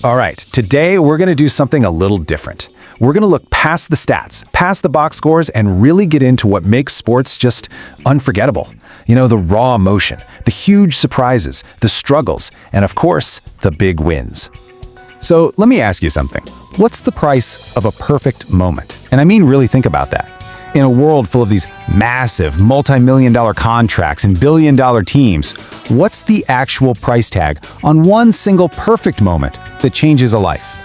All right, today we're going to do something a little different. We're going to look past the stats, past the box scores, and really get into what makes sports just unforgettable. You know, the raw emotion, the huge surprises, the struggles, and of course, the big wins. So let me ask you something. What's the price of a perfect moment? And I mean, really think about that. In a world full of these massive, multi-million-dollar contracts and billion-dollar teams, what's the actual price tag on one single perfect moment that changes a life?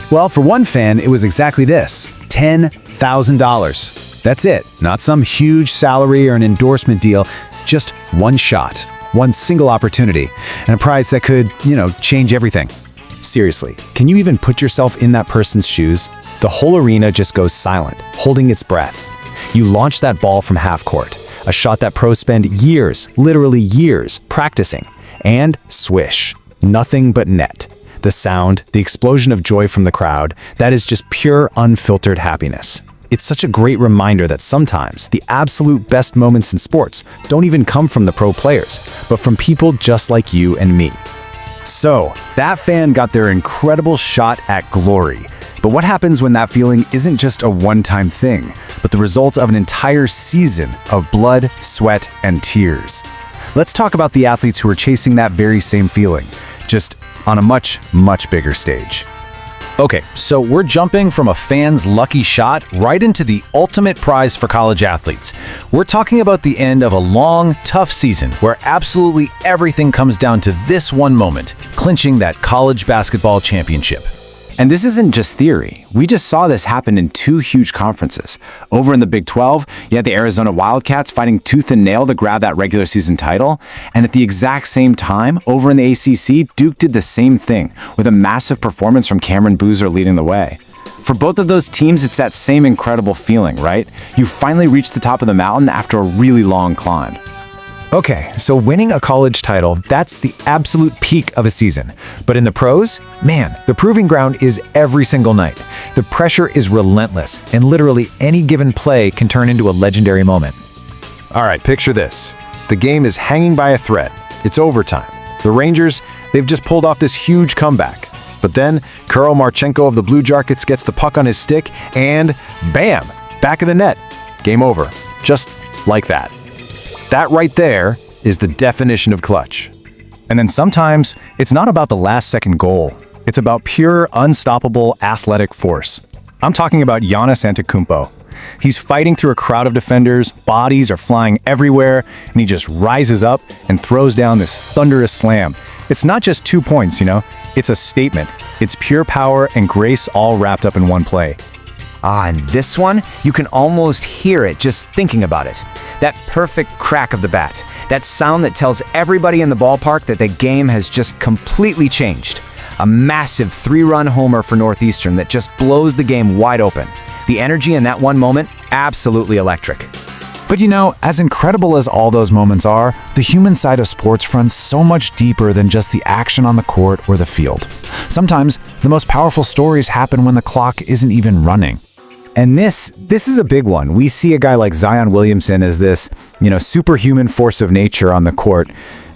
Well, for one fan, it was exactly this: $10,000. That's it. Not some huge salary or an endorsement deal, just one shot, one single opportunity, and a prize that could, change everything. Seriously, can you even put yourself in that person's shoes? The whole arena just goes silent, holding its breath. You launch that ball from half court, a shot that pros spend years, literally years, practicing, and swish, nothing but net. The sound, the explosion of joy from the crowd, that is just pure, unfiltered happiness. It's such a great reminder that sometimes the absolute best moments in sports don't even come from the pro players, but from people just like you and me. So, that fan got their incredible shot at glory. But what happens when that feeling isn't just a one-time thing, but the result of an entire season of blood, sweat, and tears? Let's talk about the athletes who are chasing that very same feeling, just on a much, much bigger stage. Okay, so we're jumping from a fan's lucky shot right into the ultimate prize for college athletes. We're talking about the end of a long, tough season where absolutely everything comes down to this one moment, clinching that college basketball championship. And this isn't just theory. We just saw this happen in two huge conferences. Over in the Big 12, you had the Arizona Wildcats fighting tooth and nail to grab that regular season title. And at the exact same time, over in the ACC, Duke did the same thing, with a massive performance from Cameron Boozer leading the way. For both of those teams, it's that same incredible feeling, right? You finally reached the top of the mountain after a really long climb. Okay, so winning a college title, that's the absolute peak of a season. But in the pros, man, the proving ground is every single night. The pressure is relentless, and literally any given play can turn into a legendary moment. All right, picture this. The game is hanging by a thread. It's overtime. The Rangers, they've just pulled off this huge comeback. But then, Marchenko of the Blue Jackets gets the puck on his stick, and bam, back of the net. Game over. Just like that. That right there is the definition of clutch. And then sometimes, it's not about the last-second goal. It's about pure, unstoppable athletic force. I'm talking about Giannis Antetokounmpo. He's fighting through a crowd of defenders, bodies are flying everywhere, and he just rises up and throws down this thunderous slam. It's not just 2 points, it's a statement. It's pure power and grace all wrapped up in one play. And this one, you can almost hear it just thinking about it. That perfect crack of the bat. That sound that tells everybody in the ballpark that the game has just completely changed. A massive 3-run homer for Northeastern that just blows the game wide open. The energy in that one moment, absolutely electric. But as incredible as all those moments are, the human side of sports runs so much deeper than just the action on the court or the field. Sometimes, the most powerful stories happen when the clock isn't even running. And this is a big one. We see a guy like Zion Williamson as this, superhuman force of nature on the court.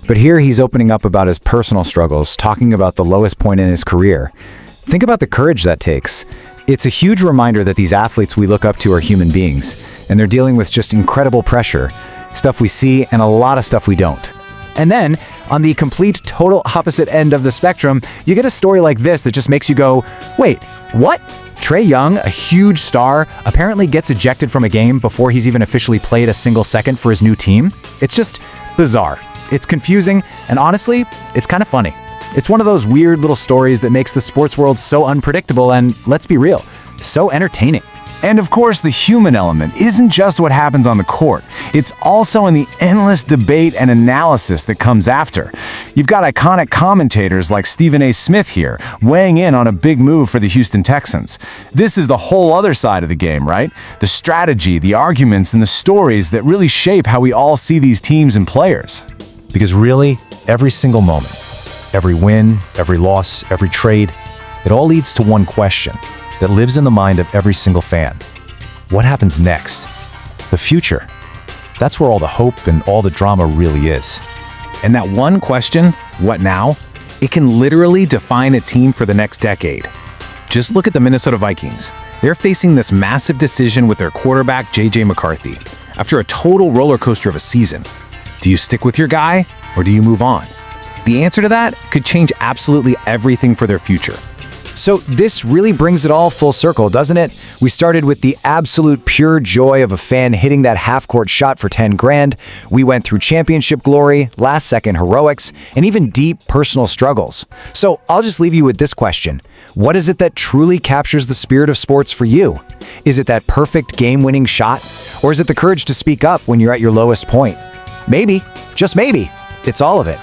But here he's opening up about his personal struggles, talking about the lowest point in his career. Think about the courage that takes. It's a huge reminder that these athletes we look up to are human beings, and they're dealing with just incredible pressure, stuff we see and a lot of stuff we don't. And then, on the complete, total opposite end of the spectrum, you get a story like this that just makes you go, wait, what? Trae Young, a huge star, apparently gets ejected from a game before he's even officially played a single second for his new team? It's just bizarre. It's confusing, and honestly, it's kind of funny. It's one of those weird little stories that makes the sports world so unpredictable and, let's be real, so entertaining. And of course, the human element isn't just what happens on the court. It's also in the endless debate and analysis that comes after. You've got iconic commentators like Stephen A. Smith here, weighing in on a big move for the Houston Texans. This is the whole other side of the game, right? The strategy, the arguments, and the stories that really shape how we all see these teams and players. Because really, every single moment, every win, every loss, every trade, it all leads to one question that lives in the mind of every single fan. What happens next? The future. That's where all the hope and all the drama really is. And that one question, what now? It can literally define a team for the next decade. Just look at the Minnesota Vikings. They're facing this massive decision with their quarterback, McCarthy, after a total roller coaster of a season. Do you stick with your guy, or do you move on? The answer to that could change absolutely everything for their future. So this really brings it all full circle, doesn't it? We started with the absolute pure joy of a fan hitting that half-court shot for 10 grand. We went through championship glory, last-second heroics, and even deep personal struggles. So I'll just leave you with this question. What is it that truly captures the spirit of sports for you? Is it that perfect game-winning shot? Or is it the courage to speak up when you're at your lowest point? Maybe, just maybe, it's all of it.